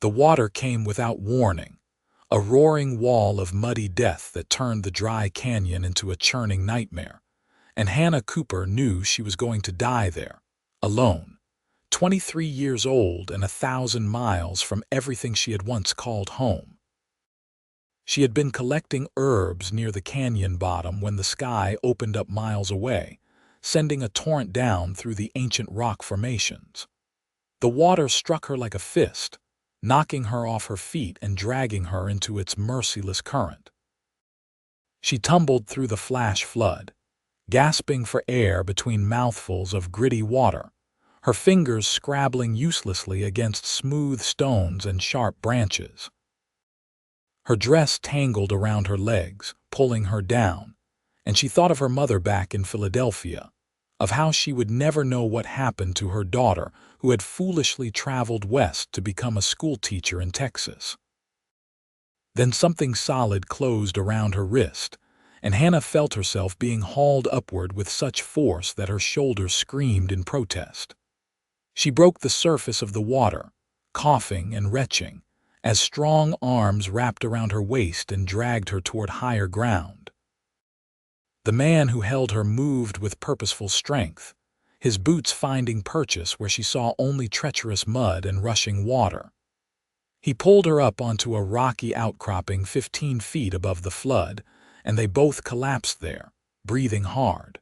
The water came without warning, a roaring wall of muddy death that turned the dry canyon into a churning nightmare, and Hannah Cooper knew she was going to die there, alone, 23 years old and 1,000 miles from everything she had once called home. She had been collecting herbs near the canyon bottom when the sky opened up miles away, sending a torrent down through the ancient rock formations. The water struck her like a fist, knocking her off her feet and dragging her into its merciless current. She tumbled through the flash flood, gasping for air between mouthfuls of gritty water, her fingers scrabbling uselessly against smooth stones and sharp branches. Her dress tangled around her legs, pulling her down, and she thought of her mother back in Philadelphia, of how she would never know what happened to her daughter who had foolishly traveled west to become a schoolteacher in Texas. Then something solid closed around her wrist, and Hannah felt herself being hauled upward with such force that her shoulders screamed in protest. She broke the surface of the water, coughing and retching, as strong arms wrapped around her waist and dragged her toward higher ground. The man who held her moved with purposeful strength, his boots finding purchase where she saw only treacherous mud and rushing water. He pulled her up onto a rocky outcropping 15 feet above the flood, and they both collapsed there, breathing hard.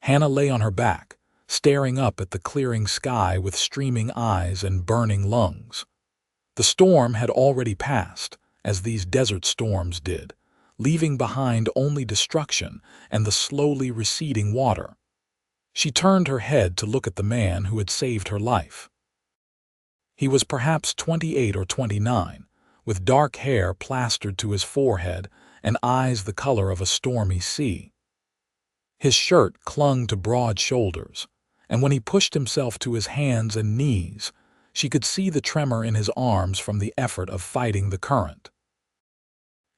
Hannah lay on her back, staring up at the clearing sky with streaming eyes and burning lungs. The storm had already passed, as these desert storms did, leaving behind only destruction and the slowly receding water. She turned her head to look at the man who had saved her life. He was perhaps 28 or 29, with dark hair plastered to his forehead and eyes the color of a stormy sea. His shirt clung to broad shoulders, and when he pushed himself to his hands and knees, she could see the tremor in his arms from the effort of fighting the current.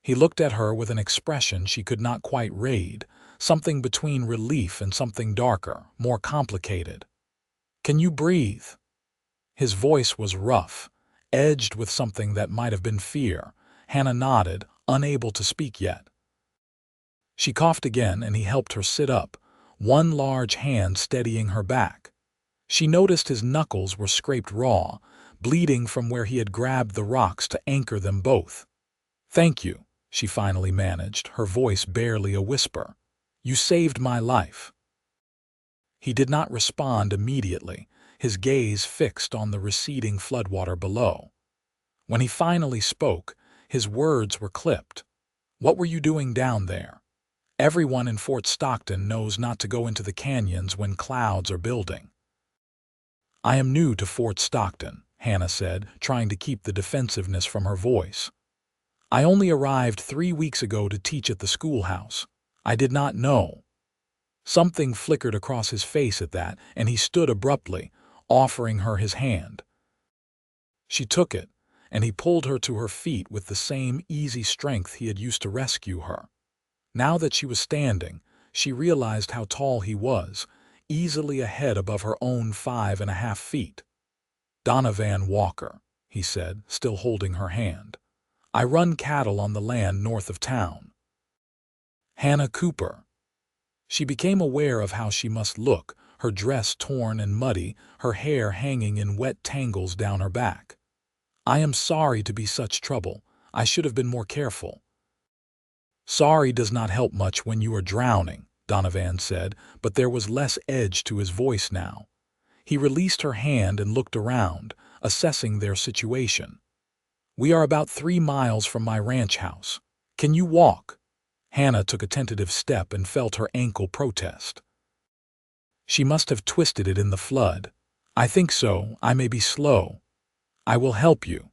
He looked at her with an expression she could not quite read, something between relief and something darker, more complicated. "Can you breathe?" His voice was rough, edged with something that might have been fear. Hannah nodded, unable to speak yet. She coughed again, and he helped her sit up, one large hand steadying her back. She noticed his knuckles were scraped raw, bleeding from where he had grabbed the rocks to anchor them both. "Thank you," she finally managed, her voice barely a whisper. "You saved my life." He did not respond immediately, his gaze fixed on the receding floodwater below. When he finally spoke, his words were clipped. "What were you doing down there? Everyone in Fort Stockton knows not to go into the canyons when clouds are building." "I am new to Fort Stockton," Hannah said, trying to keep the defensiveness from her voice. "I only arrived 3 weeks ago to teach at the schoolhouse. I did not know." Something flickered across his face at that, and he stood abruptly, offering her his hand. She took it, and he pulled her to her feet with the same easy strength he had used to rescue her. Now that she was standing, she realized how tall he was, easily a head above her own 5.5 feet. "Donovan Walker," he said, still holding her hand. "I run cattle on the land north of town." "Hannah Cooper." She became aware of how she must look, her dress torn and muddy, her hair hanging in wet tangles down her back. "I am sorry to be such trouble. I should have been more careful." "Sorry does not help much when you are drowning," Donovan said, but there was less edge to his voice now. He released her hand and looked around, assessing their situation. "We are about 3 miles from my ranch house. Can you walk?" Hannah took a tentative step and felt her ankle protest. She must have twisted it in the flood. "I think so. I may be slow." "I will help you."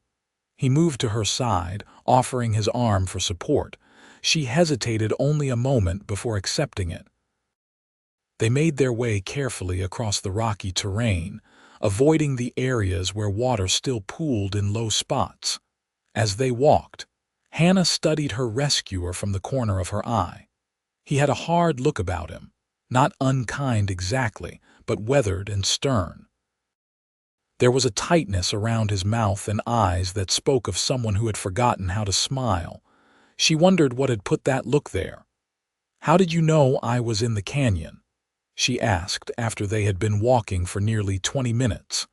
He moved to her side, offering his arm for support. She hesitated only a moment before accepting it. They made their way carefully across the rocky terrain, avoiding the areas where water still pooled in low spots. As they walked, Hannah studied her rescuer from the corner of her eye. He had a hard look about him, not unkind exactly, but weathered and stern. There was a tightness around his mouth and eyes that spoke of someone who had forgotten how to smile. She wondered what had put that look there. "How did you know I was in the canyon?" she asked after they had been walking for nearly 20 minutes.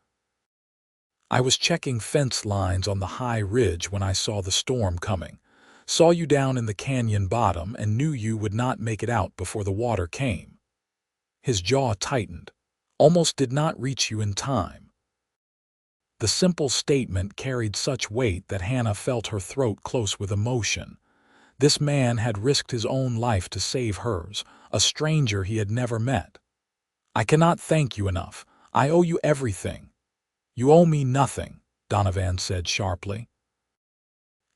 "I was checking fence lines on the high ridge when I saw the storm coming. Saw you down in the canyon bottom and knew you would not make it out before the water came." His jaw tightened. "Almost did not reach you in time." The simple statement carried such weight that Hannah felt her throat close with emotion. This man had risked his own life to save hers, a stranger he had never met. "I cannot thank you enough. I owe you everything." "You owe me nothing," Donovan said sharply.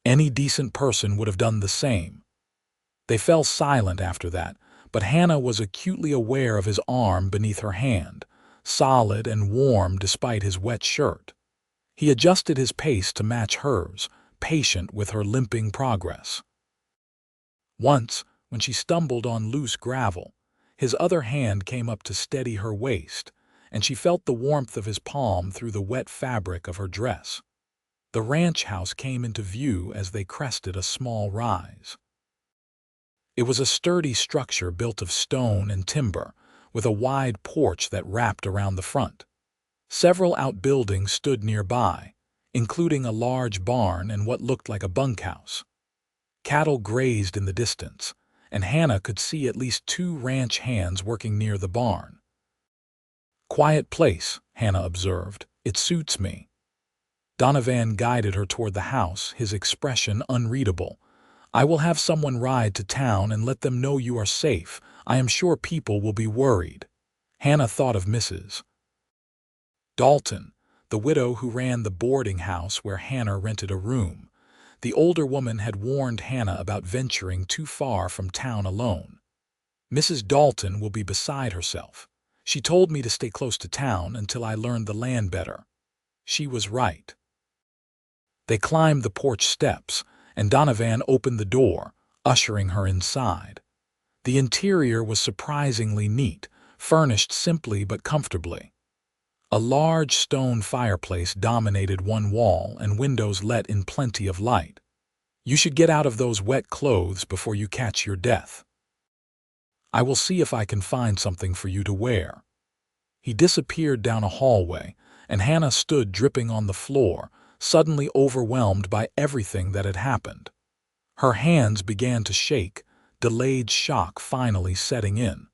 Any decent person would have done the same. They fell silent after that, but Hannah was acutely aware of his arm beneath her hand, solid and warm despite his wet shirt. He adjusted his pace to match hers, patient with her limping progress. Once, when she stumbled on loose gravel, his other hand came up to steady her waist, and she felt the warmth of his palm through the wet fabric of her dress. The ranch house came into view as they crested a small rise. It was a sturdy structure built of stone and timber, with a wide porch that wrapped around the front. Several outbuildings stood nearby, including a large barn and what looked like a bunkhouse. Cattle grazed in the distance, and Hannah could see at least 2 ranch hands working near the barn. "Quiet place," Hannah observed. "It suits me." Donovan guided her toward the house, his expression unreadable. "I will have someone ride to town and let them know you are safe. I am sure people will be worried." Hannah thought of Mrs. Dalton, the widow who ran the boarding house where Hannah rented a room. The older woman had warned Hannah about venturing too far from town alone. "Mrs. Dalton will be beside herself. She told me to stay close to town until I learned the land better." She was right. They climbed the porch steps, and Donovan opened the door, ushering her inside. The interior was surprisingly neat, furnished simply but comfortably. A large stone fireplace dominated one wall and windows let in plenty of light. "You should get out of those wet clothes before you catch your death." "I will see if I can find something for you to wear." He disappeared down a hallway, and Hannah stood dripping on the floor, suddenly overwhelmed by everything that had happened. Her hands began to shake, delayed shock finally setting in.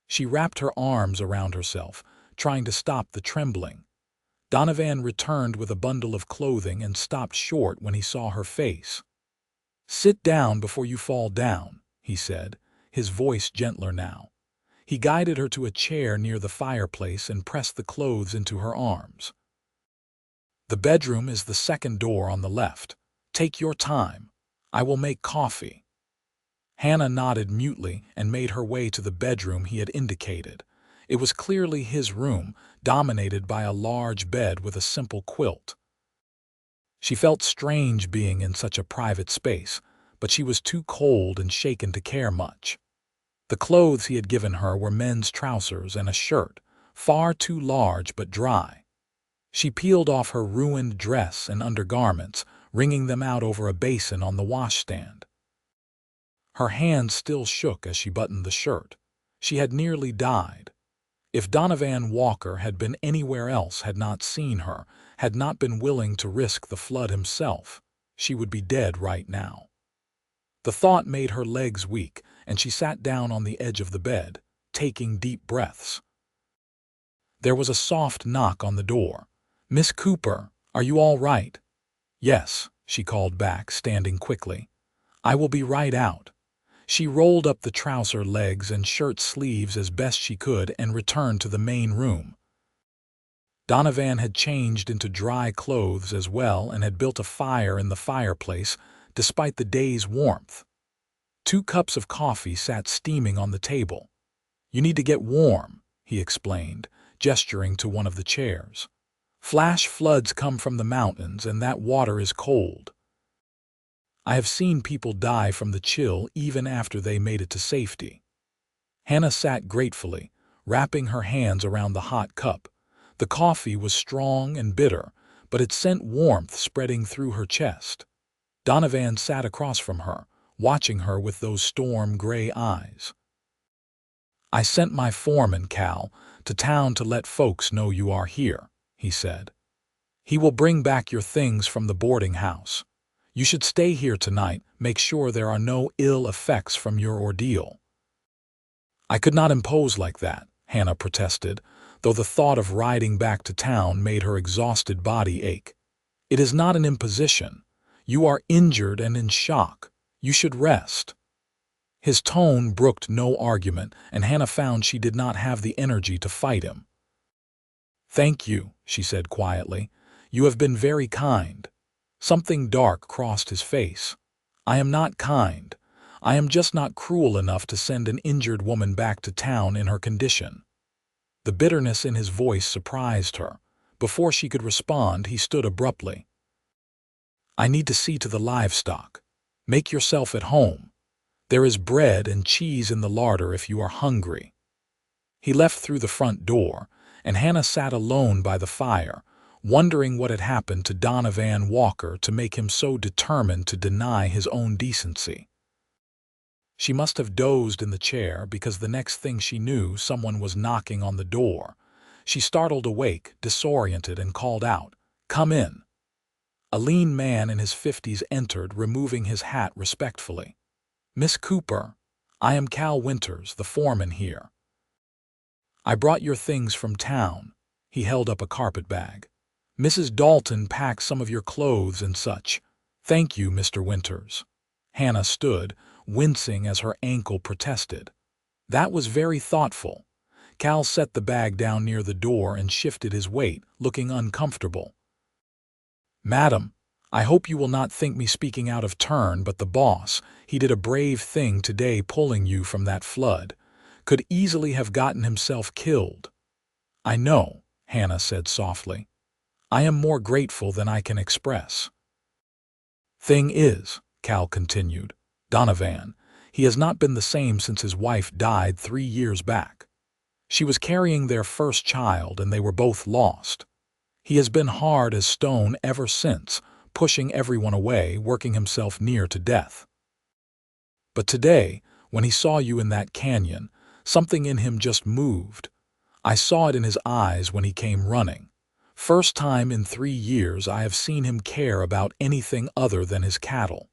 She wrapped her arms around herself, trying to stop the trembling. Donovan returned with a bundle of clothing and stopped short when he saw her face. "Sit down before you fall down," he said, his voice gentler now. He guided her to a chair near the fireplace and pressed the clothes into her arms. "The bedroom is the second door on the left. Take your time. I will make coffee." Hannah nodded mutely and made her way to the bedroom he had indicated. It was clearly his room, dominated by a large bed with a simple quilt. She felt strange being in such a private space, but she was too cold and shaken to care much. The clothes he had given her were men's trousers and a shirt, far too large but dry. She peeled off her ruined dress and undergarments, wringing them out over a basin on the washstand. Her hands still shook as she buttoned the shirt. She had nearly died. If Donovan Walker had been anywhere else, had not seen her, had not been willing to risk the flood himself, she would be dead right now. The thought made her legs weak, and she sat down on the edge of the bed, taking deep breaths. There was a soft knock on the door. "Miss Cooper, are you all right?" "Yes," she called back, standing quickly. "I will be right out." She rolled up the trouser legs and shirt sleeves as best she could and returned to the main room. Donovan had changed into dry clothes as well and had built a fire in the fireplace despite the day's warmth. 2 cups of coffee sat steaming on the table. "You need to get warm," he explained, gesturing to one of the chairs. "Flash floods come from the mountains and that water is cold. I have seen people die from the chill even after they made it to safety." Hannah sat gratefully, wrapping her hands around the hot cup. The coffee was strong and bitter, but it sent warmth spreading through her chest. Donovan sat across from her, watching her with those storm-gray eyes. "I sent my foreman, Cal, to town to let folks know you are here," he said. "He will bring back your things from the boarding house. You should stay here tonight, make sure there are no ill effects from your ordeal." "I could not impose like that," Hannah protested, though the thought of riding back to town made her exhausted body ache. "It is not an imposition. You are injured and in shock. You should rest." His tone brooked no argument, and Hannah found she did not have the energy to fight him. "Thank you," she said quietly. "You have been very kind." Something dark crossed his face. "I am not kind. I am just not cruel enough to send an injured woman back to town in her condition." The bitterness in his voice surprised her. Before she could respond, he stood abruptly. "I need to see to the livestock. Make yourself at home. There is bread and cheese in the larder if you are hungry." He left through the front door, and Hannah sat alone by the fire, wondering what had happened to Donovan Walker to make him so determined to deny his own decency. She must have dozed in the chair, because the next thing she knew, someone was knocking on the door. She startled awake, disoriented, and called out, "Come in." A lean man in his 50s entered, removing his hat respectfully. "Miss Cooper, I am Cal Winters, the foreman here. I brought your things from town." He held up a carpet bag. "Mrs. Dalton packed some of your clothes and such." "Thank you, Mr. Winters." Hannah stood, wincing as her ankle protested. "That was very thoughtful." Cal set the bag down near the door and shifted his weight, looking uncomfortable. "Madam, I hope you will not think me speaking out of turn, but the boss, he did a brave thing today pulling you from that flood. Could easily have gotten himself killed." "I know," Hannah said softly. "I am more grateful than I can express." "Thing is," Cal continued, "Donovan, he has not been the same since his wife died 3 years back. She was carrying their first child and they were both lost. He has been hard as stone ever since, pushing everyone away, working himself near to death. But today, when he saw you in that canyon, something in him just moved. I saw it in his eyes when he came running. First time in 3 years I have seen him care about anything other than his cattle."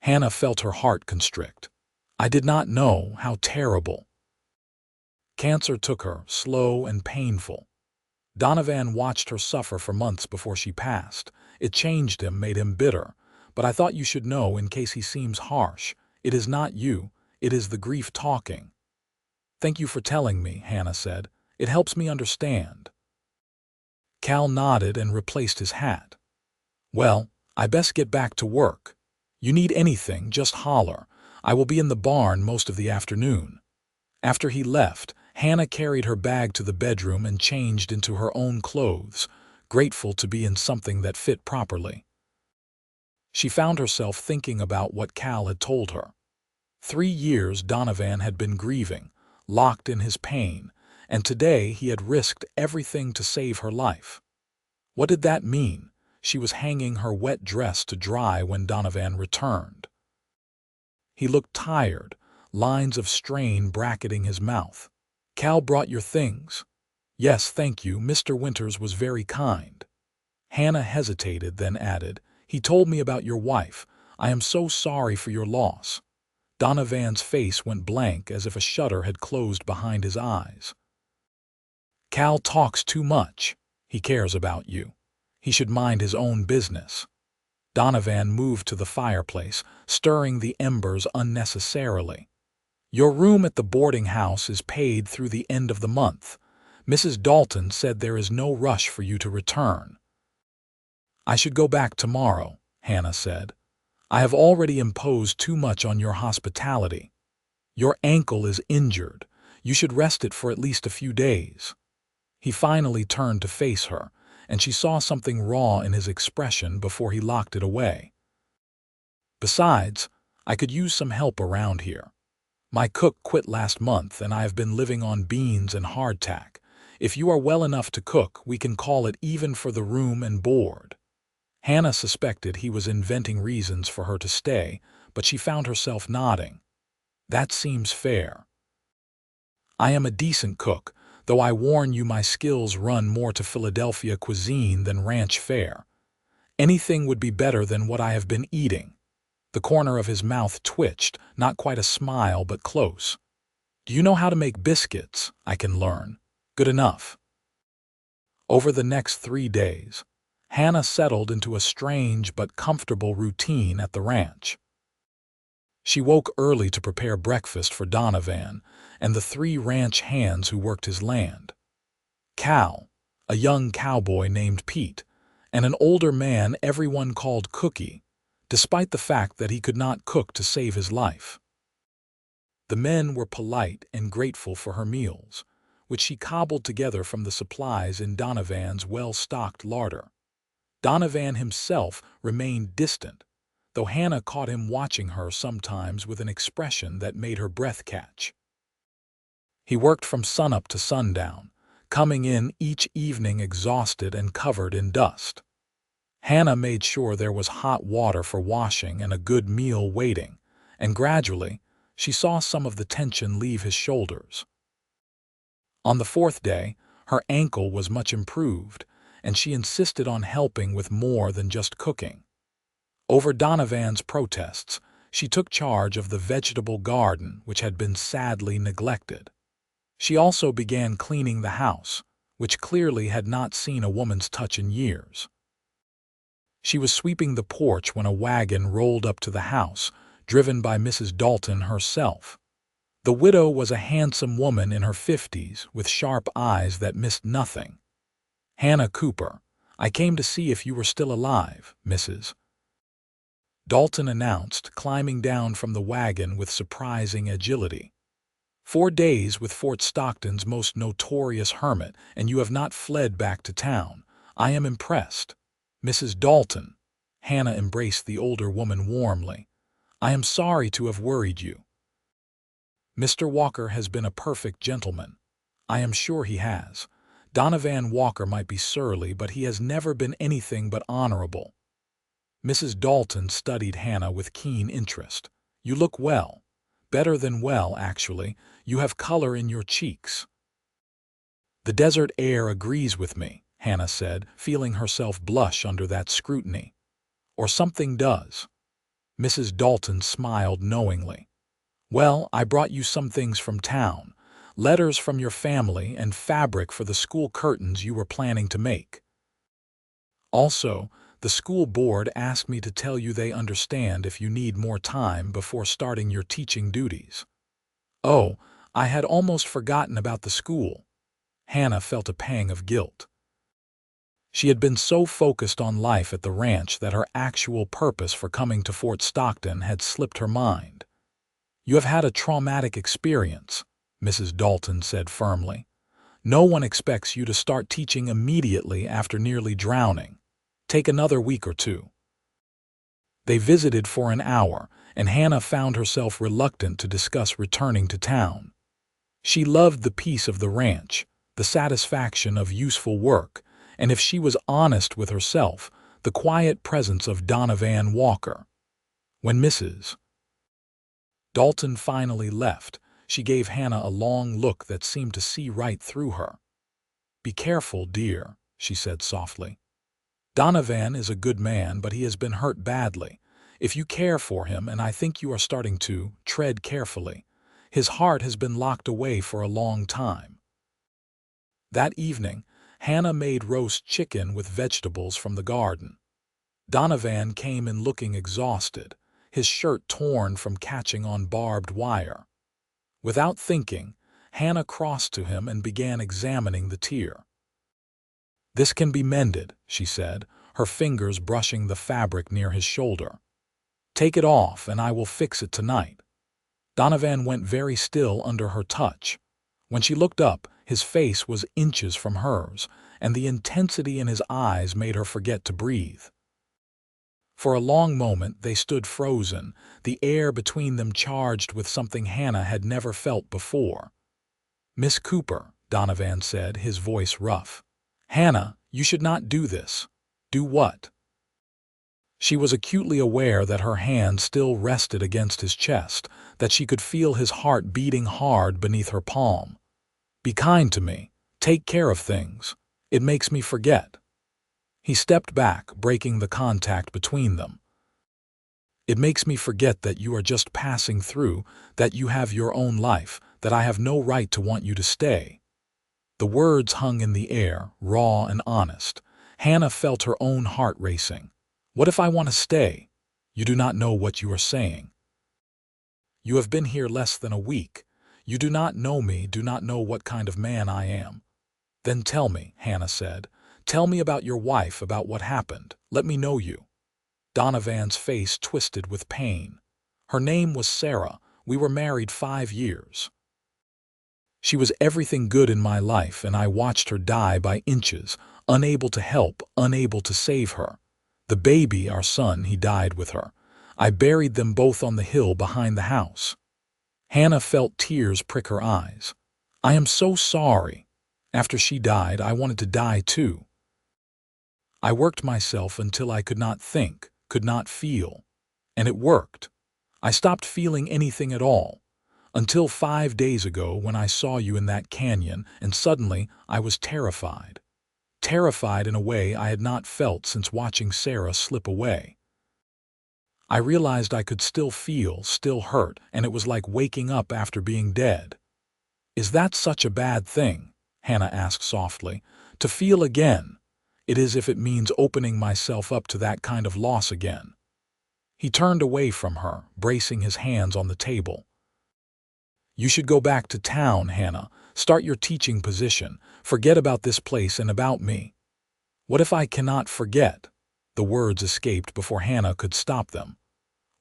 Hannah felt her heart constrict. "I did not know how terrible." Cancer took her, slow and painful. Donovan watched her suffer for months before she passed. It changed him, made him bitter. But I thought you should know, in case he seems harsh. It is not you. It is the grief talking." "Thank you for telling me," Hannah said. "It helps me understand." Cal nodded and replaced his hat. "Well, I best get back to work. You need anything, just holler. I will be in the barn most of the afternoon." After he left, Hannah carried her bag to the bedroom and changed into her own clothes, grateful to be in something that fit properly. She found herself thinking about what Cal had told her. 3 years Donovan had been grieving, locked in his pain, and today he had risked everything to save her life. What did that mean? She was hanging her wet dress to dry when Donovan returned. He looked tired, lines of strain bracketing his mouth. "Cal brought your things." "Yes, thank you. Mr. Winters was very kind." Hannah hesitated, then added, "He told me about your wife. I am so sorry for your loss." Donovan's face went blank, as if a shutter had closed behind his eyes. "Cal talks too much. He cares about you. He should mind his own business." Donovan moved to the fireplace, stirring the embers unnecessarily. "Your room at the boarding house is paid through the end of the month. Mrs. Dalton said there is no rush for you to return." "I should go back tomorrow," Hannah said. "I have already imposed too much on your hospitality. Your ankle is injured. You should rest it for at least a few days." He finally turned to face her, and she saw something raw in his expression before he locked it away. "Besides, I could use some help around here. My cook quit last month, and I have been living on beans and hardtack. If you are well enough to cook, we can call it even for the room and board." Hannah suspected he was inventing reasons for her to stay, but she found herself nodding. "That seems fair. I am a decent cook, though I warn you my skills run more to Philadelphia cuisine than ranch fare. Anything would be better than what I have been eating." The corner of his mouth twitched, not quite a smile, but close. "Do you know how to make biscuits? I can learn." "Good enough." Over the next 3 days, Hannah settled into a strange but comfortable routine at the ranch. She woke early to prepare breakfast for Donovan and the 3 ranch hands who worked his land. Cal, a young cowboy named Pete, and an older man everyone called Cookie, despite the fact that he could not cook to save his life. The men were polite and grateful for her meals, which she cobbled together from the supplies in Donovan's well-stocked larder. Donovan himself remained distant, though Hannah caught him watching her sometimes with an expression that made her breath catch. He worked from sunup to sundown, coming in each evening exhausted and covered in dust. Hannah made sure there was hot water for washing and a good meal waiting, and gradually she saw some of the tension leave his shoulders. On the 4th day, her ankle was much improved, and she insisted on helping with more than just cooking. Over Donovan's protests, she took charge of the vegetable garden, which had been sadly neglected. She also began cleaning the house, which clearly had not seen a woman's touch in years. She was sweeping the porch when a wagon rolled up to the house, driven by Mrs. Dalton herself. The widow was a handsome woman in her 50s with sharp eyes that missed nothing. "Hannah Cooper, I came to see if you were still alive, Mrs. Dalton announced, climbing down from the wagon with surprising agility. "4 days with Fort Stockton's most notorious hermit, and you have not fled back to town. I am impressed." "Mrs. Dalton," Hannah embraced the older woman warmly, "I am sorry to have worried you. Mr. Walker has been a perfect gentleman. I am sure he has. Donovan Walker might be surly, but he has never been anything but honorable." Mrs. Dalton studied Hannah with keen interest. "You look well. Better than well, actually. You have color in your cheeks." "The desert air agrees with me," Hannah said, feeling herself blush under that scrutiny. "Or something does." Mrs. Dalton smiled knowingly. "Well, I brought you some things from town. Letters from your family and fabric for the school curtains you were planning to make. Also, the school board asked me to tell you they understand if you need more time before starting your teaching duties." "Oh, I had almost forgotten about the school." Hannah felt a pang of guilt. She had been so focused on life at the ranch that her actual purpose for coming to Fort Stockton had slipped her mind. "You have had a traumatic experience," Mrs. Dalton said firmly. "No one expects you to start teaching immediately after nearly drowning. Take another week or 2. They visited for an hour, and Hannah found herself reluctant to discuss returning to town. She loved the peace of the ranch, the satisfaction of useful work, and if she was honest with herself, the quiet presence of Donovan Walker. When Mrs. Dalton finally left, she gave Hannah a long look that seemed to see right through her. "Be careful, dear," she said softly. "Donovan is a good man, but he has been hurt badly. If you care for him, and I think you are starting to, tread carefully. His heart has been locked away for a long time." That evening, Hannah made roast chicken with vegetables from the garden. Donovan came in looking exhausted, his shirt torn from catching on barbed wire. Without thinking, Hannah crossed to him and began examining the tear. "This can be mended," she said, her fingers brushing the fabric near his shoulder. "Take it off and I will fix it tonight." Donovan went very still under her touch. When she looked up, his face was inches from hers, and the intensity in his eyes made her forget to breathe. For a long moment they stood frozen, the air between them charged with something Hannah had never felt before. "Miss Cooper," Donovan said, his voice rough. "Hannah, you should not do this." "Do what?" She was acutely aware that her hand still rested against his chest, that she could feel his heart beating hard beneath her palm. "Be kind to me. Take care of things. It makes me forget." He stepped back, breaking the contact between them. "It makes me forget that you are just passing through, that you have your own life, that I have no right to want you to stay." The words hung in the air, raw and honest. Hannah felt her own heart racing. "What if I want to stay?" "You do not know what you are saying. You have been here less than a week. You do not know me, do not know what kind of man I am." "Then tell me," Hannah said. "Tell me about your wife, about what happened. Let me know you." Donovan's face twisted with pain. "Her name was Sarah. We were married 5 years. She was everything good in my life, and I watched her die by inches, unable to help, unable to save her. The baby, our son, he died with her. I buried them both on the hill behind the house." Hannah felt tears prick her eyes. "I am so sorry. After she died, I wanted to die too. I worked myself until I could not think, could not feel. And it worked. I stopped feeling anything at all. Until 5 days ago when I saw you in that canyon, and suddenly I was terrified. Terrified in a way I had not felt since watching Sarah slip away. I realized I could still feel, still hurt, and it was like waking up after being dead." "Is that such a bad thing?" Hannah asked softly. "To feel again? It is if it means opening myself up to that kind of loss again." He turned away from her, bracing his hands on the table. "You should go back to town, Hannah. Start your teaching position. Forget about this place and about me." "What if I cannot forget?" The words escaped before Hannah could stop them.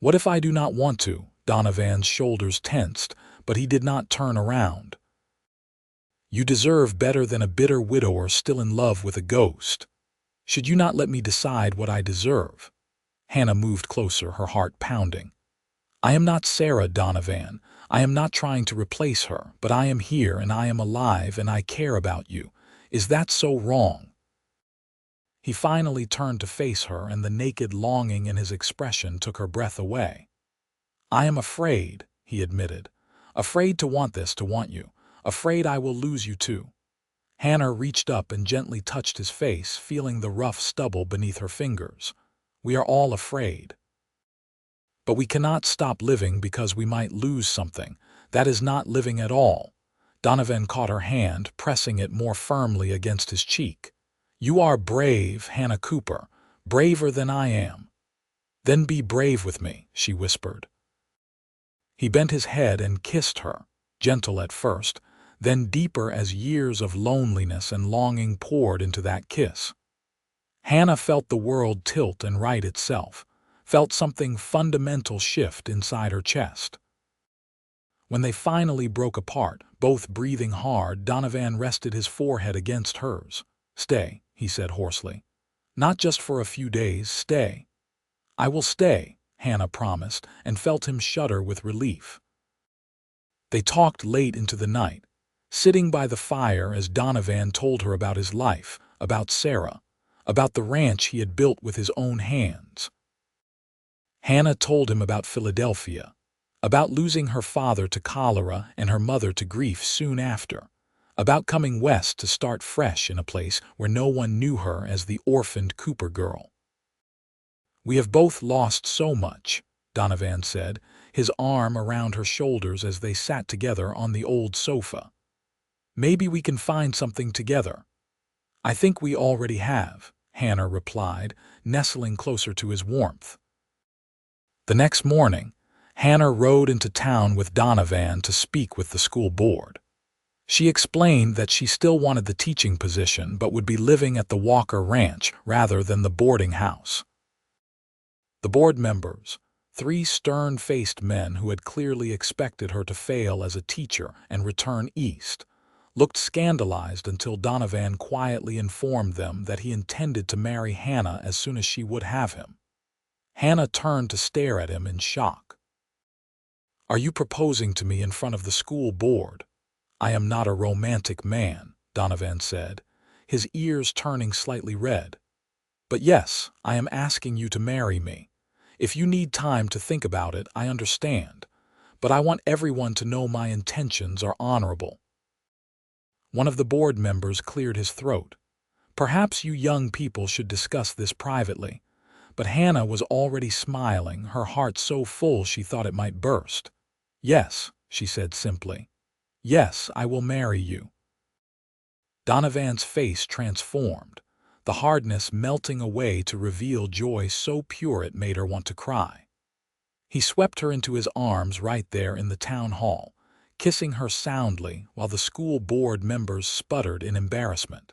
"What if I do not want to?" Donovan's shoulders tensed, but he did not turn around. "You deserve better than a bitter widower still in love with a ghost. Should you not let me decide what I deserve?" Hannah moved closer, her heart pounding. "I am not Sarah, Donovan. I am not trying to replace her, but I am here and I am alive and I care about you. Is that so wrong?" He finally turned to face her, and the naked longing in his expression took her breath away. "I am afraid," he admitted. "Afraid to want this, to want you. Afraid I will lose you too." Hannah reached up and gently touched his face, feeling the rough stubble beneath her fingers. "We are all afraid. But we cannot stop living because we might lose something. That is not living at all." Donovan caught her hand, pressing it more firmly against his cheek. "You are brave, Hannah Cooper, braver than I am." "Then be brave with me," she whispered. He bent his head and kissed her, gentle at first, then deeper as years of loneliness and longing poured into that kiss. Hannah felt the world tilt and right itself, felt something fundamental shift inside her chest. When they finally broke apart, both breathing hard, Donovan rested his forehead against hers. "Stay," he said hoarsely. "Not just for a few days, stay." "I will stay," Hannah promised, and felt him shudder with relief. They talked late into the night, sitting by the fire as Donovan told her about his life, about Sarah, about the ranch he had built with his own hands. Hannah told him about Philadelphia, about losing her father to cholera and her mother to grief soon after, about coming west to start fresh in a place where no one knew her as the orphaned Cooper girl. "We have both lost so much," Donovan said, his arm around her shoulders as they sat together on the old sofa. "Maybe we can find something together." "I think we already have," Hannah replied, nestling closer to his warmth. The next morning, Hannah rode into town with Donovan to speak with the school board. She explained that she still wanted the teaching position but would be living at the Walker Ranch rather than the boarding house. The board members, 3 stern-faced men who had clearly expected her to fail as a teacher and return east, looked scandalized until Donovan quietly informed them that he intended to marry Hannah as soon as she would have him. Hannah turned to stare at him in shock. "Are you proposing to me in front of the school board?" I am not a romantic man, Donovan said, his ears turning slightly red. But yes, I am asking you to marry me. If you need time to think about it, I understand. But I want everyone to know my intentions are honorable. One of the board members cleared his throat. Perhaps you young people should discuss this privately. But Hannah was already smiling, her heart so full she thought it might burst. Yes, she said simply. Yes, I will marry you. Donovan's face transformed, the hardness melting away to reveal joy so pure it made her want to cry. He swept her into his arms right there in the town hall, kissing her soundly while the school board members sputtered in embarrassment.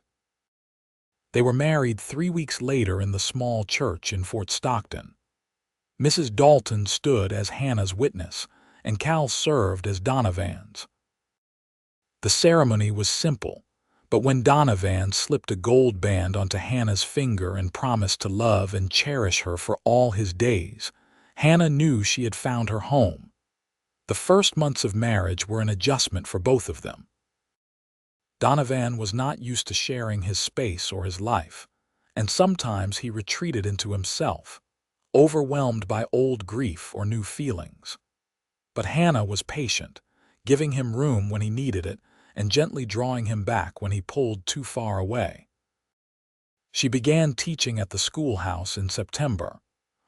They were married 3 weeks later in the small church in Fort Stockton. Mrs. Dalton stood as Hannah's witness, and Cal served as Donovan's. The ceremony was simple, but when Donovan slipped a gold band onto Hannah's finger and promised to love and cherish her for all his days, Hannah knew she had found her home. The first months of marriage were an adjustment for both of them. Donovan was not used to sharing his space or his life, and sometimes he retreated into himself, overwhelmed by old grief or new feelings. But Hannah was patient, giving him room when he needed it and gently drawing him back when he pulled too far away. She began teaching at the schoolhouse in September,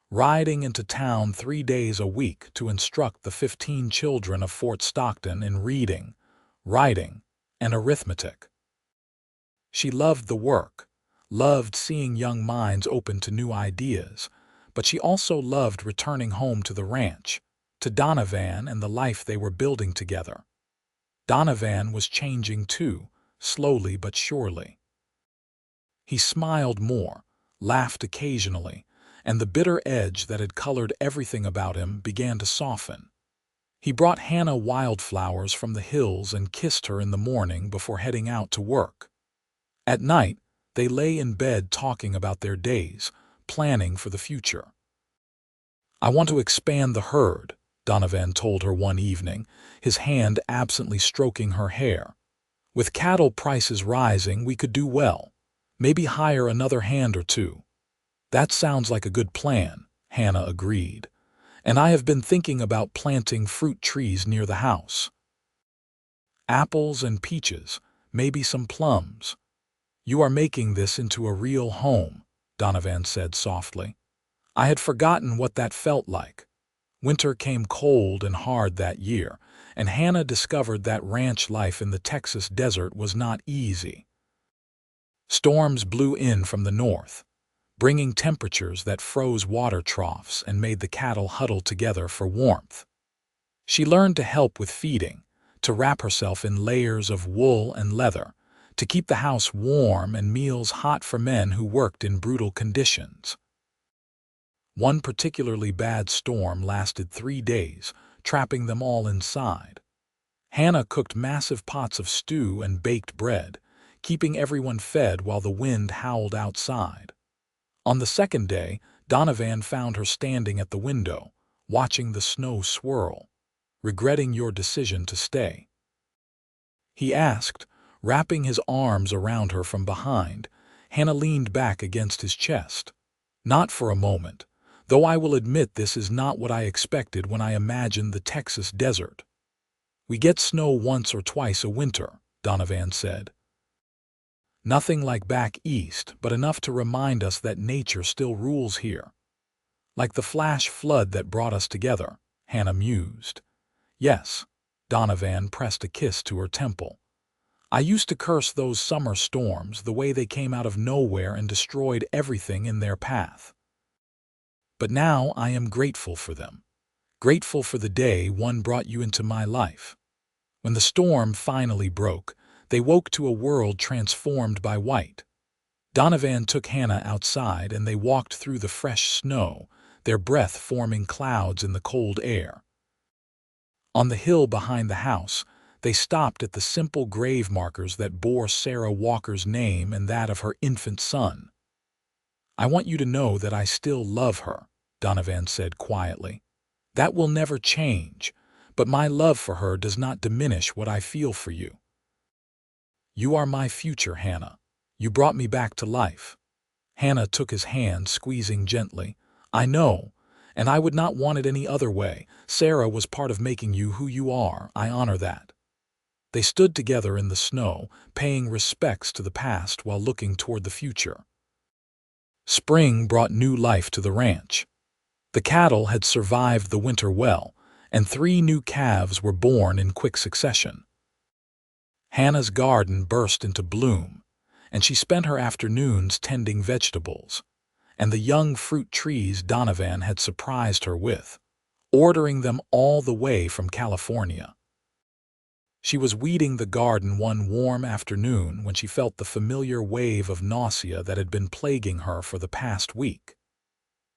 riding into town 3 days a week to instruct the 15 children of Fort Stockton in reading, writing, and arithmetic. She loved the work, loved seeing young minds open to new ideas, but she also loved returning home to the ranch, to Donovan and the life they were building together. Donovan was changing too, slowly but surely. He smiled more, laughed occasionally, and the bitter edge that had colored everything about him began to soften. He brought Hannah wildflowers from the hills and kissed her in the morning before heading out to work. At night, they lay in bed talking about their days, planning for the future. I want to expand the herd, Donovan told her one evening, his hand absently stroking her hair. With cattle prices rising, we could do well. Maybe hire another hand or two. That sounds like a good plan, Hannah agreed. And I have been thinking about planting fruit trees near the house. Apples and peaches, maybe some plums. You are making this into a real home, Donovan said softly. I had forgotten what that felt like. Winter came cold and hard that year, and Hannah discovered that ranch life in the Texas desert was not easy. Storms blew in from the north, bringing temperatures that froze water troughs and made the cattle huddle together for warmth. She learned to help with feeding, to wrap herself in layers of wool and leather, to keep the house warm and meals hot for men who worked in brutal conditions. One particularly bad storm lasted 3 days, trapping them all inside. Hannah cooked massive pots of stew and baked bread, keeping everyone fed while the wind howled outside. On the second day, Donovan found her standing at the window, watching the snow swirl, regretting your decision to stay. He asked, wrapping his arms around her from behind. Hannah leaned back against his chest. Not for a moment, though I will admit this is not what I expected when I imagined the Texas desert. We get snow once or twice a winter, Donovan said. Nothing like back east, but enough to remind us that nature still rules here. Like the flash flood that brought us together, Hannah mused. Yes, Donovan pressed a kiss to her temple. I used to curse those summer storms, the way they came out of nowhere and destroyed everything in their path. But now I am grateful for them. Grateful for the day one brought you into my life. When the storm finally broke, they woke to a world transformed by white. Donovan took Hannah outside and they walked through the fresh snow, their breath forming clouds in the cold air. On the hill behind the house, they stopped at the simple grave markers that bore Sarah Walker's name and that of her infant son. I want you to know that I still love her, Donovan said quietly. That will never change, but my love for her does not diminish what I feel for you. "You are my future, Hannah. You brought me back to life." Hannah took his hand, squeezing gently. "I know, and I would not want it any other way. Sarah was part of making you who you are. I honor that." They stood together in the snow, paying respects to the past while looking toward the future. Spring brought new life to the ranch. The cattle had survived the winter well, and 3 new calves were born in quick succession. Hannah's garden burst into bloom, and she spent her afternoons tending vegetables, and the young fruit trees Donovan had surprised her with, ordering them all the way from California. She was weeding the garden one warm afternoon when she felt the familiar wave of nausea that had been plaguing her for the past week.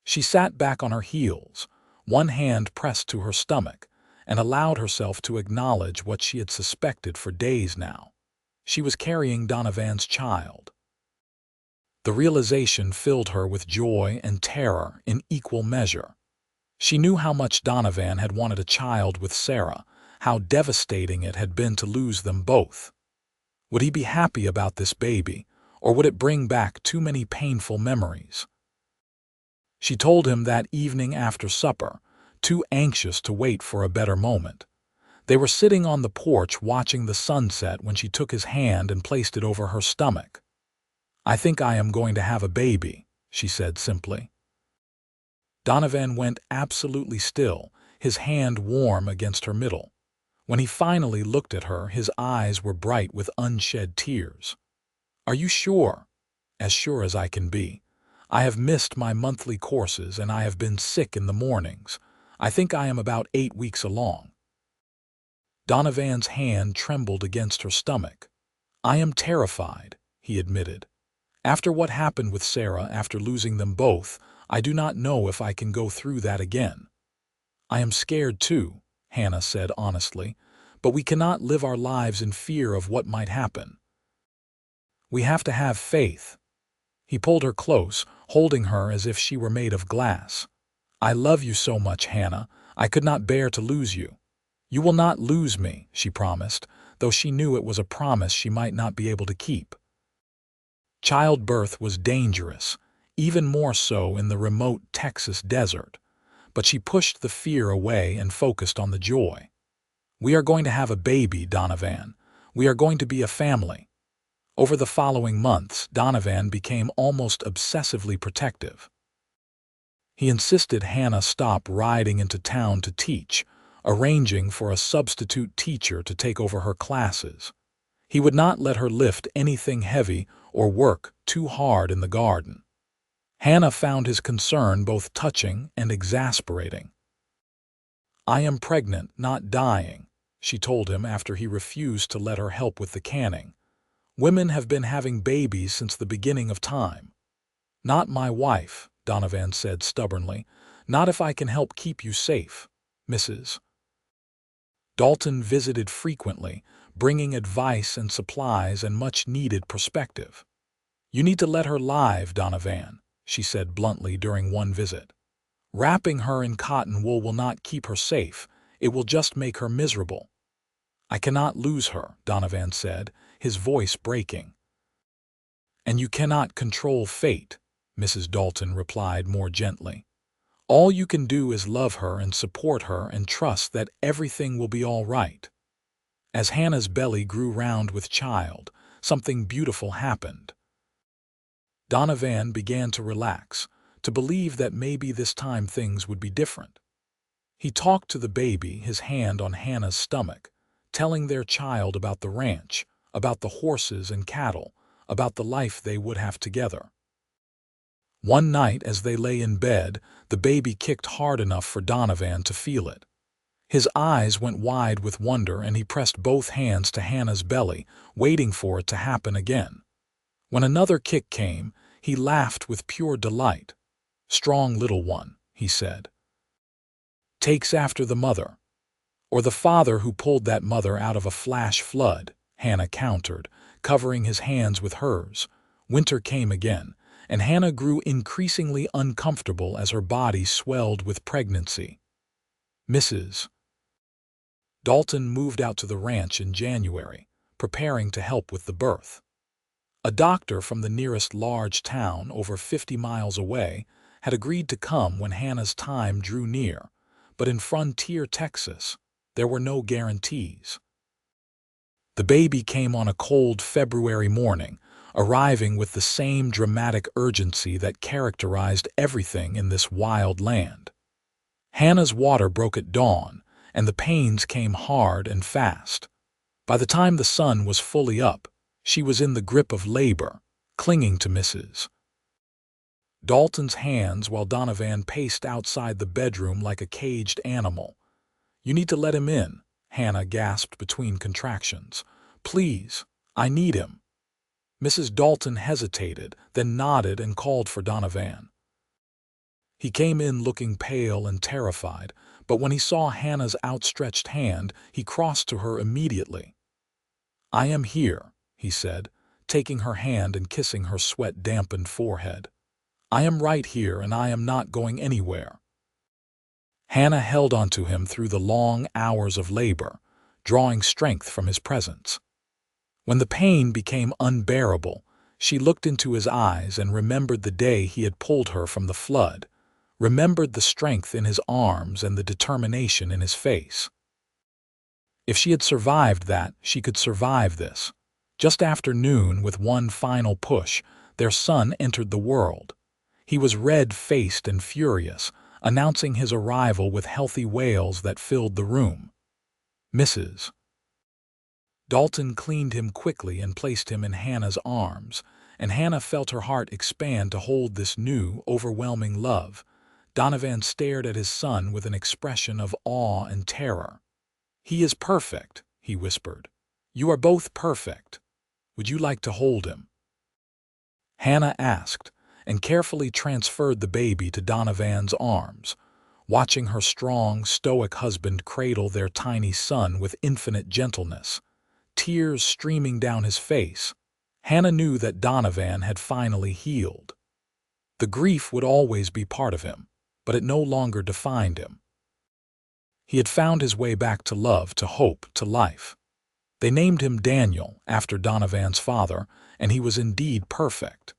She sat back on her heels, one hand pressed to her stomach, and allowed herself to acknowledge what she had suspected for days now. She was carrying Donovan's child. The realization filled her with joy and terror in equal measure. She knew how much Donovan had wanted a child with Sarah, how devastating it had been to lose them both. Would he be happy about this baby, or would it bring back too many painful memories? She told him that evening after supper, too anxious to wait for a better moment. They were sitting on the porch watching the sunset when she took his hand and placed it over her stomach. "I think I am going to have a baby," she said simply. Donovan went absolutely still, his hand warm against her middle. When he finally looked at her, his eyes were bright with unshed tears. "Are you sure?" "As sure as I can be. I have missed my monthly courses and I have been sick in the mornings. I think I am about 8 weeks along." Donovan's hand trembled against her stomach. "I am terrified," he admitted. "After what happened with Sarah, after losing them both, I do not know if I can go through that again." "I am scared too," Hannah said honestly, "but we cannot live our lives in fear of what might happen. We have to have faith." He pulled her close, holding her as if she were made of glass. "I love you so much, Hannah. I could not bear to lose you." "You will not lose me," she promised, though she knew it was a promise she might not be able to keep. Childbirth was dangerous, even more so in the remote Texas desert, but she pushed the fear away and focused on the joy. "We are going to have a baby, Donovan. We are going to be a family." Over the following months, Donovan became almost obsessively protective. He insisted Hannah stop riding into town to teach, arranging for a substitute teacher to take over her classes. He would not let her lift anything heavy or work too hard in the garden. Hannah found his concern both touching and exasperating. "I am pregnant, not dying," she told him after he refused to let her help with the canning. "Women have been having babies since the beginning of time." "Not my wife," Donovan said stubbornly. "Not if I can help keep you safe, Mrs. Dalton visited frequently, bringing advice and supplies and much-needed perspective. "You need to let her live, Donovan," she said bluntly during one visit. "Wrapping her in cotton wool will not keep her safe. It will just make her miserable." "I cannot lose her," Donovan said, his voice breaking. "And you cannot control fate," Mrs. Dalton replied more gently. "All you can do is love her and support her and trust that everything will be all right." As Hannah's belly grew round with child, something beautiful happened. Donovan began to relax, to believe that maybe this time things would be different. He talked to the baby, his hand on Hannah's stomach, telling their child about the ranch, about the horses and cattle, about the life they would have together. One night as they lay in bed, the baby kicked hard enough for Donovan to feel it. His eyes went wide with wonder and he pressed both hands to Hannah's belly, waiting for it to happen again. When another kick came, he laughed with pure delight. "Strong little one," he said. "Takes after the mother." "Or the father who pulled that mother out of a flash flood," Hannah countered, covering his hands with hers. Winter came again, and Hannah grew increasingly uncomfortable as her body swelled with pregnancy. Mrs. Dalton moved out to the ranch in January, preparing to help with the birth. A doctor from the nearest large town, over 50 miles away, had agreed to come when Hannah's time drew near, but in Frontier, Texas, there were no guarantees. The baby came on a cold February morning, arriving with the same dramatic urgency that characterized everything in this wild land. Hannah's water broke at dawn, and the pains came hard and fast. By the time the sun was fully up, she was in the grip of labor, clinging to Mrs. Dalton's hands while Donovan paced outside the bedroom like a caged animal. "You need to let him in," Hannah gasped between contractions. "Please, I need him." Mrs. Dalton hesitated, then nodded and called for Donovan. He came in looking pale and terrified, but when he saw Hannah's outstretched hand, he crossed to her immediately. "I am here," he said, taking her hand and kissing her sweat-dampened forehead. "I am right here, and I am not going anywhere." Hannah held onto him through the long hours of labor, drawing strength from his presence. When the pain became unbearable, she looked into his eyes and remembered the day he had pulled her from the flood, remembered the strength in his arms and the determination in his face. If she had survived that, she could survive this. Just after noon, with one final push, their son entered the world. He was red-faced and furious, announcing his arrival with healthy wails that filled the room. Mrs. Dalton cleaned him quickly and placed him in Hannah's arms, and Hannah felt her heart expand to hold this new, overwhelming love. Donovan stared at his son with an expression of awe and terror. "He is perfect," he whispered. "You are both perfect. Would you like to hold him?" Hannah asked, and carefully transferred the baby to Donovan's arms, watching her strong, stoic husband cradle their tiny son with infinite gentleness. Tears streaming down his face, Hannah knew that Donovan had finally healed. The grief would always be part of him, but it no longer defined him. He had found his way back to love, to hope, to life. They named him Daniel, after Donovan's father, and he was indeed perfect.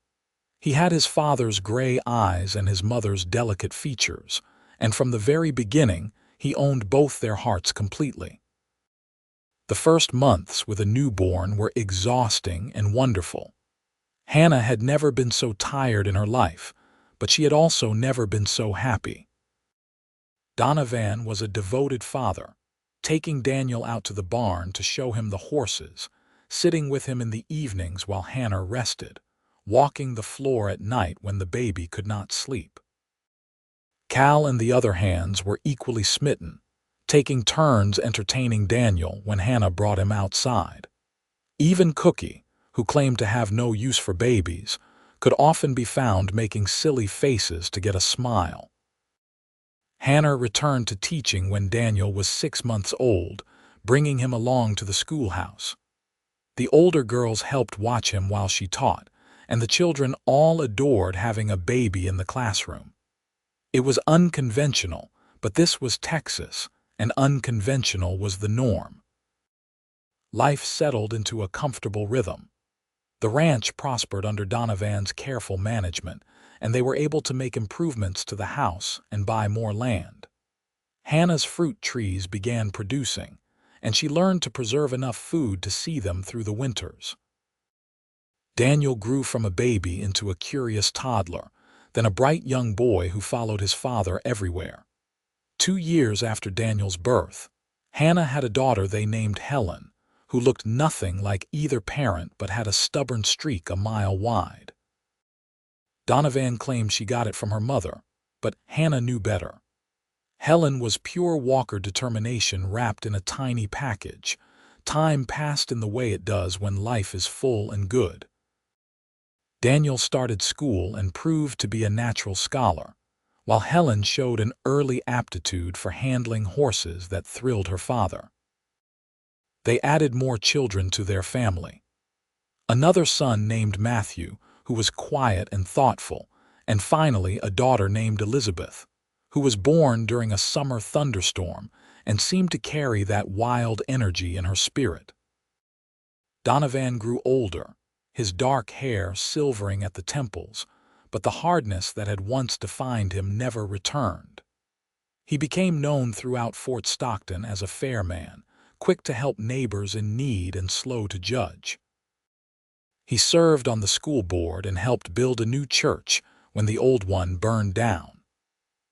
He had his father's gray eyes and his mother's delicate features, and from the very beginning, he owned both their hearts completely. The first months with a newborn were exhausting and wonderful. Hannah had never been so tired in her life, but she had also never been so happy. Donovan was a devoted father, taking Daniel out to the barn to show him the horses, sitting with him in the evenings while Hannah rested, walking the floor at night when the baby could not sleep. Cal and the other hands were equally smitten, taking turns entertaining Daniel when Hannah brought him outside. Even Cookie, who claimed to have no use for babies, could often be found making silly faces to get a smile. Hannah returned to teaching when Daniel was 6 months old, bringing him along to the schoolhouse. The older girls helped watch him while she taught, and the children all adored having a baby in the classroom. It was unconventional, but this was Texas, and unconventional was the norm. Life settled into a comfortable rhythm. The ranch prospered under Donovan's careful management, and they were able to make improvements to the house and buy more land. Hannah's fruit trees began producing, and she learned to preserve enough food to see them through the winters. Daniel grew from a baby into a curious toddler, then a bright young boy who followed his father everywhere. 2 years after Daniel's birth, Hannah had a daughter they named Helen, who looked nothing like either parent but had a stubborn streak a mile wide. Donovan claimed she got it from her mother, but Hannah knew better. Helen was pure Walker determination wrapped in a tiny package. Time passed in the way it does when life is full and good. Daniel started school and proved to be a natural scholar, while Helen showed an early aptitude for handling horses that thrilled her father. They added more children to their family. Another son named Matthew, who was quiet and thoughtful, and finally a daughter named Elizabeth, who was born during a summer thunderstorm and seemed to carry that wild energy in her spirit. Donovan grew older, his dark hair silvering at the temples, but the hardness that had once defined him never returned. He became known throughout Fort Stockton as a fair man, quick to help neighbors in need and slow to judge. He served on the school board and helped build a new church when the old one burned down.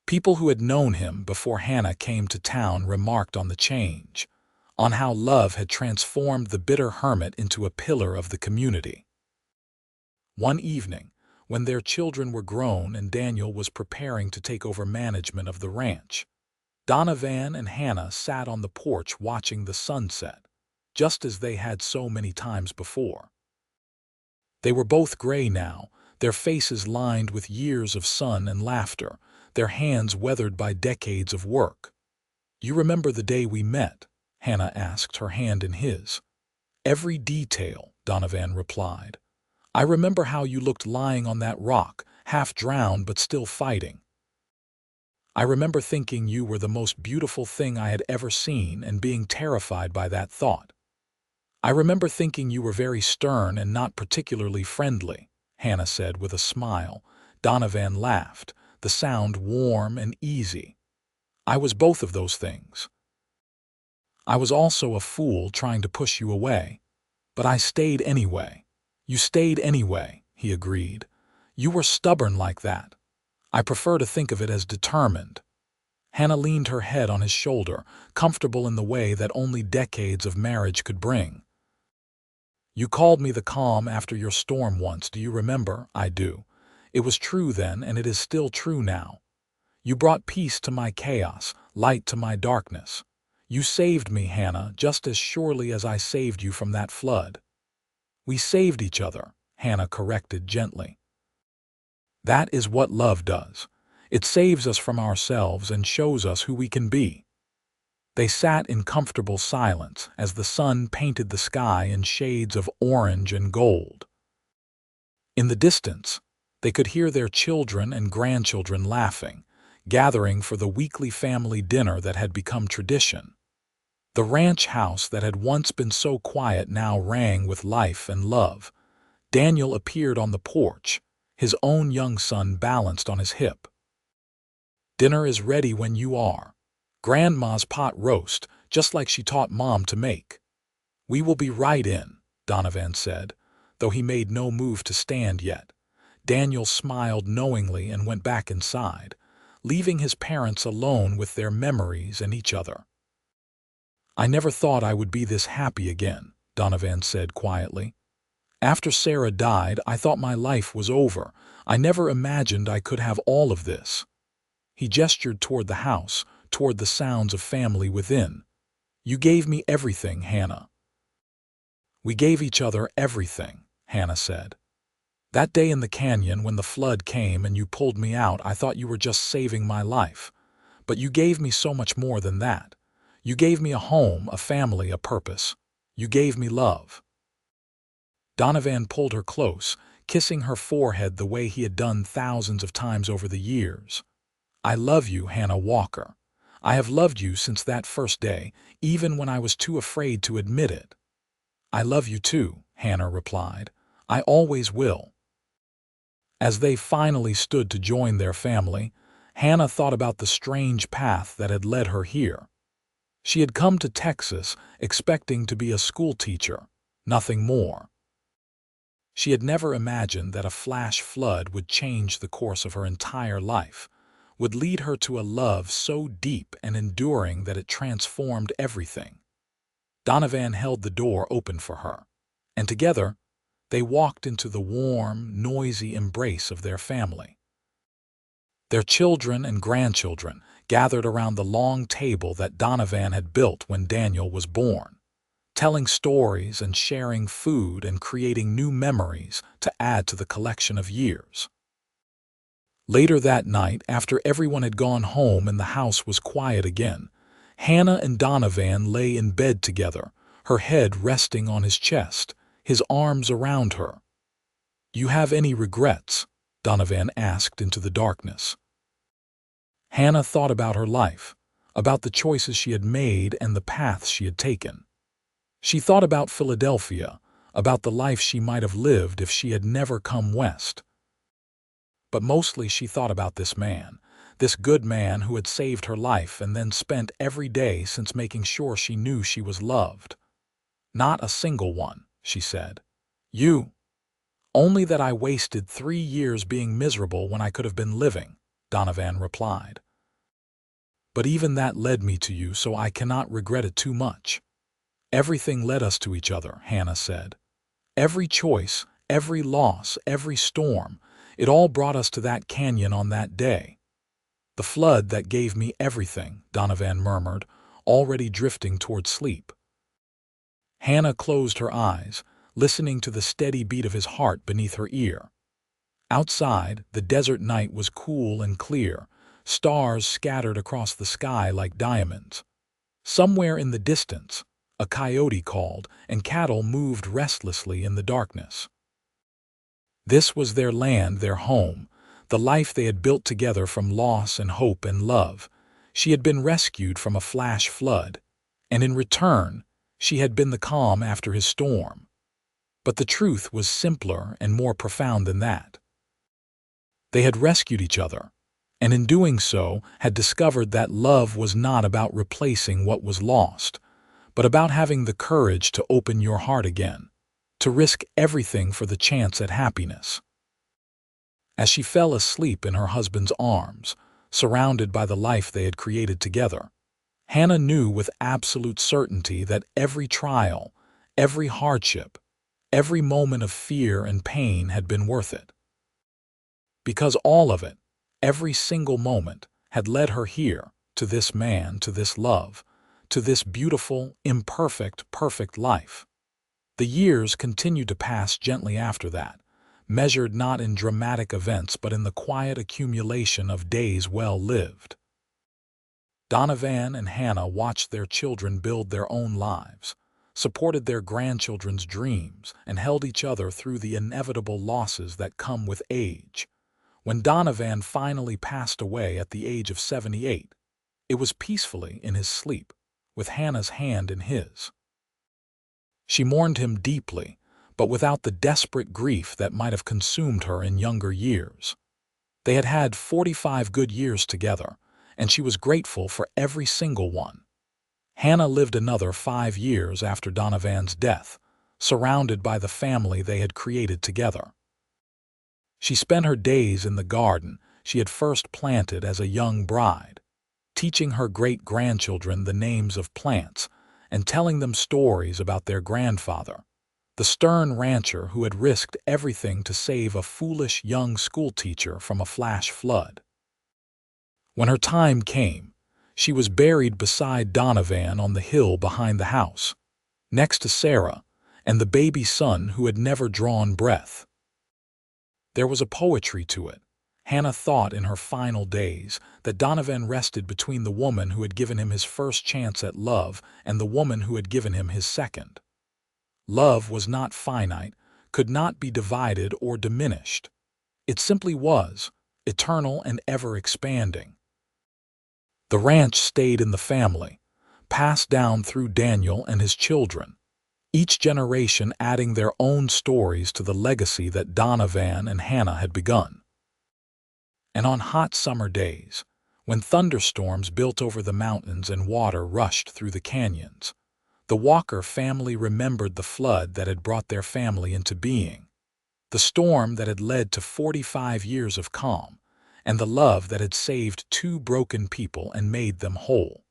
People who had known him before Hannah came to town remarked on the change, on how love had transformed the bitter hermit into a pillar of the community. One evening, when their children were grown and Daniel was preparing to take over management of the ranch, Donovan and Hannah sat on the porch watching the sunset, just as they had so many times before. They were both gray now, their faces lined with years of sun and laughter, their hands weathered by decades of work. "You remember the day we met?" Hannah asked, her hand in his. "Every detail," Donovan replied. "I remember how you looked lying on that rock, half drowned but still fighting. I remember thinking you were the most beautiful thing I had ever seen and being terrified by that thought. I remember thinking you were very stern and not particularly friendly," Hannah said with a smile. Donovan laughed, the sound warm and easy. "I was both of those things. I was also a fool trying to push you away, but I stayed anyway." "You stayed anyway," he agreed. "You were stubborn like that. I prefer to think of it as determined." Hannah leaned her head on his shoulder, comfortable in the way that only decades of marriage could bring. "You called me the calm after your storm once, do you remember?" "I do. It was true then, and it is still true now. You brought peace to my chaos, light to my darkness. You saved me, Hannah, just as surely as I saved you from that flood." "We saved each other," Hannah corrected gently. "That is what love does. It saves us from ourselves and shows us who we can be." They sat in comfortable silence as the sun painted the sky in shades of orange and gold. In the distance, they could hear their children and grandchildren laughing, gathering for the weekly family dinner that had become tradition. The ranch house that had once been so quiet now rang with life and love. Daniel appeared on the porch, his own young son balanced on his hip. "Dinner is ready when you are. Grandma's pot roast, just like she taught Mom to make." "We will be right in," Donovan said, though he made no move to stand yet. Daniel smiled knowingly and went back inside, leaving his parents alone with their memories and each other. "I never thought I would be this happy again," Donovan said quietly. "After Sarah died, I thought my life was over. I never imagined I could have all of this." He gestured toward the house, toward the sounds of family within. "You gave me everything, Hannah." "We gave each other everything," Hannah said. "That day in the canyon when the flood came and you pulled me out, I thought you were just saving my life. But you gave me so much more than that. You gave me a home, a family, a purpose. You gave me love." Donovan pulled her close, kissing her forehead the way he had done thousands of times over the years. "I love you, Hannah Walker. I have loved you since that first day, even when I was too afraid to admit it." "I love you too," Hannah replied. "I always will." As they finally stood to join their family, Hannah thought about the strange path that had led her here. She had come to Texas expecting to be a schoolteacher, nothing more. She had never imagined that a flash flood would change the course of her entire life, would lead her to a love so deep and enduring that it transformed everything. Donovan held the door open for her, and together they walked into the warm, noisy embrace of their family. Their children and grandchildren gathered around the long table that Donovan had built when Daniel was born, telling stories and sharing food and creating new memories to add to the collection of years. Later that night, after everyone had gone home and the house was quiet again, Hannah and Donovan lay in bed together, her head resting on his chest, his arms around her. "You have any regrets?" Donovan asked into the darkness. Hannah thought about her life, about the choices she had made and the paths she had taken. She thought about Philadelphia, about the life she might have lived if she had never come west. But mostly she thought about this man, this good man who had saved her life and then spent every day since making sure she knew she was loved. "Not a single one," she said. "You. Only that I wasted 3 years being miserable when I could have been living," Donovan replied. "But even that led me to you, so I cannot regret it too much." "Everything led us to each other," Hannah said. "Every choice, every loss, every storm, it all brought us to that canyon on that day." "The flood that gave me everything," Donovan murmured, already drifting toward sleep. Hannah closed her eyes, listening to the steady beat of his heart beneath her ear. Outside, the desert night was cool and clear, stars scattered across the sky like diamonds. Somewhere in the distance, a coyote called, and cattle moved restlessly in the darkness. This was their land, their home, the life they had built together from loss and hope and love. She had been rescued from a flash flood, and in return, she had been the calm after his storm. But the truth was simpler and more profound than that. They had rescued each other, and in doing so had discovered that love was not about replacing what was lost, but about having the courage to open your heart again, to risk everything for the chance at happiness. As she fell asleep in her husband's arms, surrounded by the life they had created together, Hannah knew with absolute certainty that every trial, every hardship, every moment of fear and pain had been worth it. Because all of it, every single moment, had led her here, to this man, to this love, to this beautiful, imperfect, perfect life. The years continued to pass gently after that, measured not in dramatic events but in the quiet accumulation of days well lived. Donovan and Hannah watched their children build their own lives, supported their grandchildren's dreams, and held each other through the inevitable losses that come with age. When Donovan finally passed away at the age of 78, it was peacefully in his sleep, with Hannah's hand in his. She mourned him deeply, but without the desperate grief that might have consumed her in younger years. They had had 45 good years together, and she was grateful for every single one. Hannah lived another 5 years after Donovan's death, surrounded by the family they had created together. She spent her days in the garden she had first planted as a young bride, teaching her great-grandchildren the names of plants and telling them stories about their grandfather, the stern rancher who had risked everything to save a foolish young schoolteacher from a flash flood. When her time came, she was buried beside Donovan on the hill behind the house, next to Sarah and the baby son who had never drawn breath. There was a poetry to it. Hannah thought in her final days that Donovan rested between the woman who had given him his first chance at love and the woman who had given him his second. Love was not finite, could not be divided or diminished. It simply was, eternal and ever-expanding. The ranch stayed in the family, passed down through Daniel and his children, each generation adding their own stories to the legacy that Donovan and Hannah had begun. And on hot summer days, when thunderstorms built over the mountains and water rushed through the canyons, the Walker family remembered the flood that had brought their family into being, the storm that had led to 45 years of calm, and the love that had saved 2 broken people and made them whole.